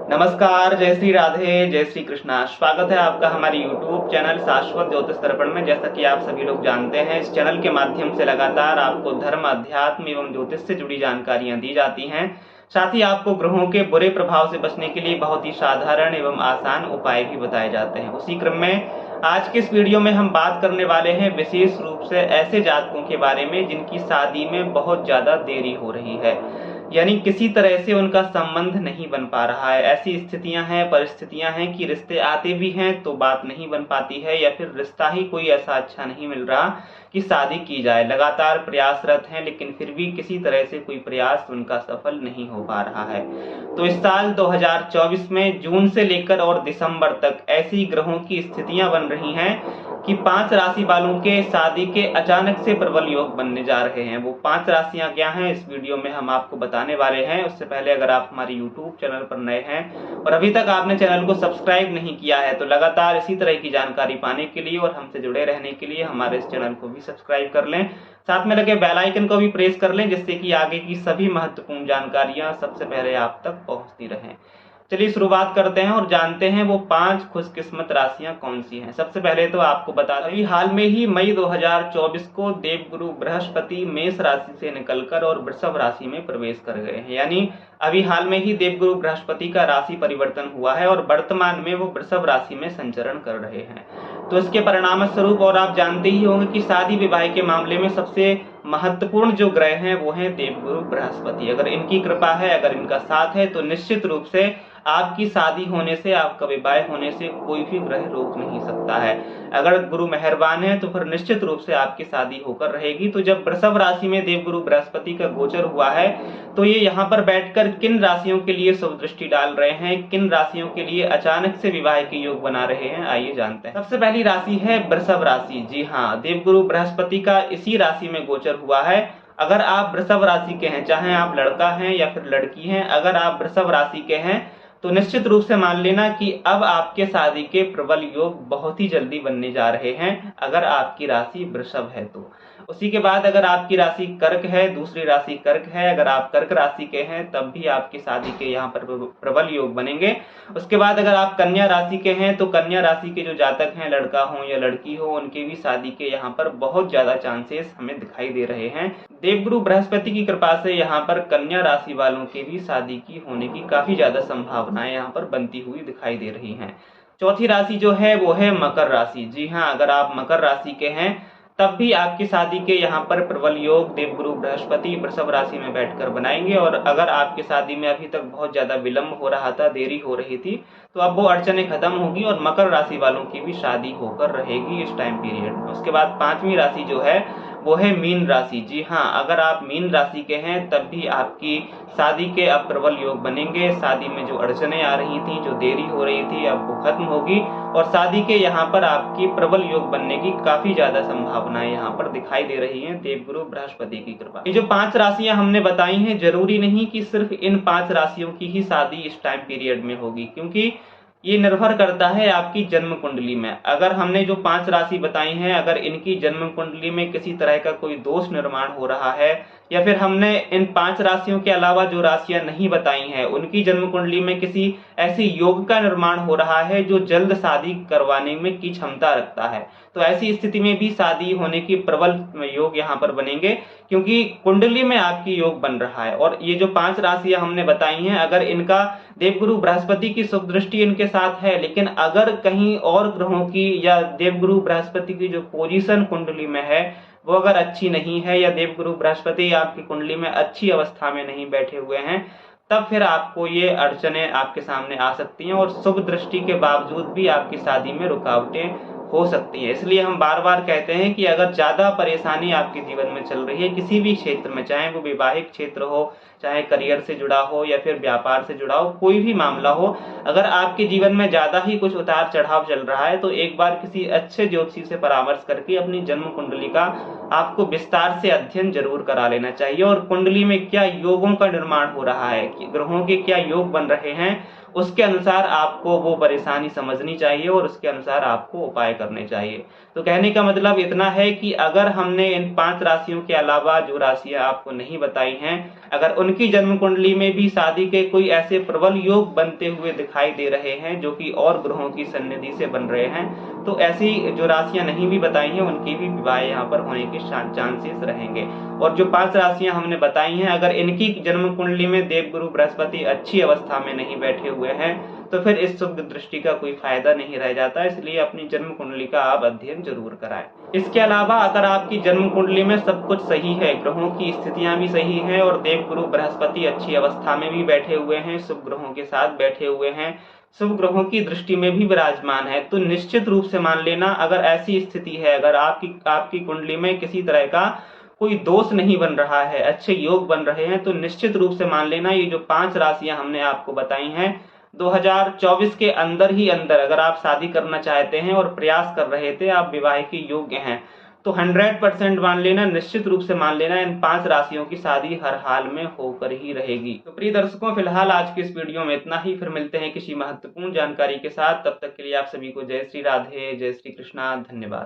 नमस्कार, जय श्री राधे, जय श्री कृष्णा। स्वागत है आपका हमारे YouTube चैनल शाश्वत ज्योतिष दर्पण में। जैसा कि आप सभी लोग जानते हैं, इस चैनल के माध्यम से लगातार आपको धर्म, अध्यात्म एवं ज्योतिष से जुड़ी जानकारियां दी जाती हैं। साथ ही आपको ग्रहों के बुरे प्रभाव से बचने के लिए बहुत ही साधारण एवं आसान उपाय भी बताए जाते हैं। उसी क्रम में आज के इस वीडियो में हम बात करने वाले हैं विशेष रूप से ऐसे जातकों के बारे में जिनकी शादी में बहुत ज्यादा देरी हो रही है, यानी किसी तरह से उनका संबंध नहीं बन पा रहा है। ऐसी स्थितियां हैं, परिस्थितियां हैं कि रिश्ते आते भी हैं तो बात नहीं बन पाती है, या फिर रिश्ता ही कोई ऐसा अच्छा नहीं मिल रहा कि शादी की जाए। लगातार प्रयासरत हैं लेकिन फिर भी किसी तरह से कोई प्रयास उनका सफल नहीं हो पा रहा है। तो इस साल 2024 में जून से लेकर और दिसंबर तक ऐसी ग्रहों की स्थितियां बन रही हैं कि 5 राशि वालों के शादी के अचानक से प्रबल योग बनने जा रहे हैं। वो 5 राशियां क्या हैं, इस वीडियो में हम आपको बताने वाले हैं। उससे पहले अगर आप हमारे YouTube चैनल पर नए हैं और अभी तक आपने चैनल को सब्सक्राइब नहीं किया है, तो लगातार इसी तरह की जानकारी पाने के लिए और हमसे जुड़े रहने के लिए हमारे इस चैनल को भी सब्सक्राइब कर लें। साथ में लगे बेल आइकन को भी प्रेस कर लें, जिससे कि आगे की सभी महत्वपूर्ण जानकारियां सबसे पहले आप तक पहुंचती रहें। चलिए शुरुआत करते हैं और जानते हैं वो 5 खुशकिस्मत राशियां कौन सी हैं। सबसे पहले तो आपको बता दें, हाल में ही मई 2024 को देवगुरु बृहस्पति मेष राशि से निकलकर और वृषभ राशि में प्रवेश कर गए हैं। यानी अभी हाल में ही देवगुरु बृहस्पति का राशि परिवर्तन हुआ है और वर्तमान में वो वृषभ राशि में संचरण कर रहे हैं। तो इसके परिणाम स्वरूप, और आप जानते ही होंगे कि शादी विवाह के मामले में सबसे महत्वपूर्ण जो ग्रह हैं वो हैं देवगुरु बृहस्पति। अगर इनकी कृपा है, अगर इनका साथ है, तो निश्चित रूप से आपकी शादी होने से, आपका विवाह होने से कोई भी ग्रह रोक नहीं सकता है। अगर गुरु मेहरबान है तो फिर निश्चित रूप से आपकी शादी होकर रहेगी। तो जब वृषभ राशि में देवगुरु बृहस्पति का गोचर हुआ है, तो ये यहाँ पर बैठकर किन राशियों के लिए शुभ दृष्टि डाल रहे हैं, किन राशियों के लिए अचानक से विवाह के योग बना रहे हैं, आइए जानते हैं। सबसे पहली राशि है वृषभ राशि। जी हाँ, देवगुरु बृहस्पति का इसी राशि में गोचर हुआ है। अगर आप वृषभ राशि के हैं, चाहे आप लड़का हैं या फिर लड़की हैं, अगर आप वृषभ राशि के हैं तो निश्चित रूप से मान लेना कि अब आपके शादी के प्रबल योग बहुत ही जल्दी बनने जा रहे हैं, अगर आपकी राशि वृषभ है तो। उसी के बाद अगर आपकी राशि कर्क है, दूसरी राशि कर्क है, अगर आप कर्क राशि के हैं तब भी आपकी शादी के यहाँ पर प्रबल योग बनेंगे। उसके बाद अगर आप कन्या राशि के हैं तो कन्या राशि के जो जातक हैं, लड़का हो या लड़की हो, उनके भी शादी के यहाँ पर बहुत ज्यादा चांसेस हमें दिखाई दे रहे हैं। देवगुरु बृहस्पति की कृपा से यहाँ पर कन्या राशि वालों के भी शादी की होने की काफी ज्यादा संभावनाएं यहाँ पर बनती हुई दिखाई दे रही हैं। चौथी राशि जो है वो है मकर राशि। जी हाँ, अगर आप मकर राशि के हैं तब भी आपकी शादी के यहाँ पर प्रबल योग देवगुरु बृहस्पति वृषभ राशि में बैठकर बनाएंगे। और अगर आपकी शादी में अभी तक बहुत ज्यादा विलंब हो रहा था, देरी हो रही थी, तो अब वो अड़चनें खत्म होगी और मकर राशि वालों की भी शादी होकर रहेगी इस टाइम पीरियड में। उसके बाद 5वीं राशि जो है वो है मीन राशि। जी हाँ, अगर आप मीन राशि के हैं तब भी आपकी शादी के अब प्रबल योग बनेंगे। शादी में जो अड़चनें आ रही थी, जो देरी हो रही थी, अब वो खत्म होगी और शादी के यहाँ पर आपकी प्रबल योग बनने की काफी ज्यादा संभावनाएं यहाँ पर दिखाई दे रही हैं, देवगुरु बृहस्पति की कृपा। ये जो 5 राशियां हमने बताई हैं, जरूरी नहीं कि सिर्फ इन 5 राशियों की ही शादी इस टाइम पीरियड में होगी, क्योंकि ये निर्भर करता है आपकी जन्म कुंडली में। अगर हमने जो 5 राशि बताई हैं, अगर इनकी जन्म कुंडली में किसी तरह का कोई दोष निर्माण हो रहा है, या फिर हमने इन 5 राशियों के अलावा जो राशियां नहीं बताई हैं उनकी जन्म कुंडली में किसी ऐसे योग का निर्माण हो रहा है जो जल्द शादी करवाने में की क्षमता रखता है, तो ऐसी स्थिति में भी शादी होने की प्रबल योग यहाँ पर बनेंगे, क्योंकि कुंडली में आपकी योग बन रहा है। और ये जो 5 राशियां हमने बताई हैं, अगर इनका देवगुरु बृहस्पति की शुभ दृष्टि इनके साथ है, लेकिन अगर कहीं और ग्रहों की या देवगुरु बृहस्पति की जो पोजीशन कुंडली में है वो अगर अच्छी नहीं है, या देवगुरु बृहस्पति आपकी कुंडली में अच्छी अवस्था में नहीं बैठे हुए हैं, तब फिर आपको ये अड़चनें आपके सामने आ सकती हैं और शुभ दृष्टि के बावजूद भी आपकी शादी में रुकावटें हो सकती है। इसलिए हम बार बार कहते हैं कि अगर ज्यादा परेशानी आपके जीवन में चल रही है किसी भी क्षेत्र में, चाहे वो वैवाहिक क्षेत्र हो, चाहे करियर से जुड़ा हो या फिर व्यापार से जुड़ा हो, कोई भी मामला हो, अगर आपके जीवन में ज्यादा ही कुछ उतार चढ़ाव चल रहा है, तो एक बार किसी अच्छे ज्योतिषी से परामर्श करके अपनी जन्म कुंडली का आपको विस्तार से अध्ययन जरूर करा लेना चाहिए। और कुंडली में क्या योगों का निर्माण हो रहा है, ग्रहों के क्या योग बन रहे हैं, उसके अनुसार आपको वो परेशानी समझनी चाहिए और उसके अनुसार आपको उपाय करने चाहिए। तो कहने का मतलब इतना है कि अगर हमने इन 5 राशियों के अलावा जो राशियां आपको नहीं बताई हैं, अगर उनकी जन्म कुंडली में भी शादी के कोई ऐसे प्रबल योग बनते हुए दिखाई दे रहे हैं जो कि और ग्रहों की सन्निधि से बन रहे हैं, तो ऐसी जो राशियां नहीं भी बताई हैं उनकी भी विवाह यहाँ पर होने के चांसेस रहेंगे। और जो 5 राशियां हमने बताई हैं, अगर इनकी जन्म कुंडली में देवगुरु बृहस्पति अच्छी अवस्था में नहीं बैठे हुए हैं तो फिर इस शुभ दृष्टि का कोई फायदा नहीं रह जाता, इसलिए अपनी जन्म कुंडली का आप अध्ययन जरूर कराएं। इसके अलावा अगर आपकी जन्म कुंडली में सब कुछ सही है, ग्रहों की स्थितियां भी सही हैं और देवगुरु बृहस्पति अच्छी अवस्था में भी बैठे हुए हैं, शुभ ग्रहों के साथ बैठे हुए हैं, शुभ ग्रहों की दृष्टि में भी विराजमान है, तो निश्चित रूप से मान लेना, अगर ऐसी स्थिति है, अगर आपकी कुंडली में किसी तरह का कोई दोष नहीं बन रहा है, अच्छे योग बन रहे हैं, तो निश्चित रूप से मान लेना ये जो 5 राशियां हमने आपको बताई हैं 2024 के अंदर ही अंदर अगर आप शादी करना चाहते हैं और प्रयास कर रहे थे, आप विवाह के योग्य हैं, तो 100% मान लेना, निश्चित रूप से मान लेना, इन 5 राशियों की शादी हर हाल में होकर ही रहेगी। तो प्रिय दर्शकों, फिलहाल आज की इस वीडियो में इतना ही। फिर मिलते हैं किसी महत्वपूर्ण जानकारी के साथ, तब तक के लिए आप सभी को जय श्री राधे, जय श्री कृष्णा, धन्यवाद।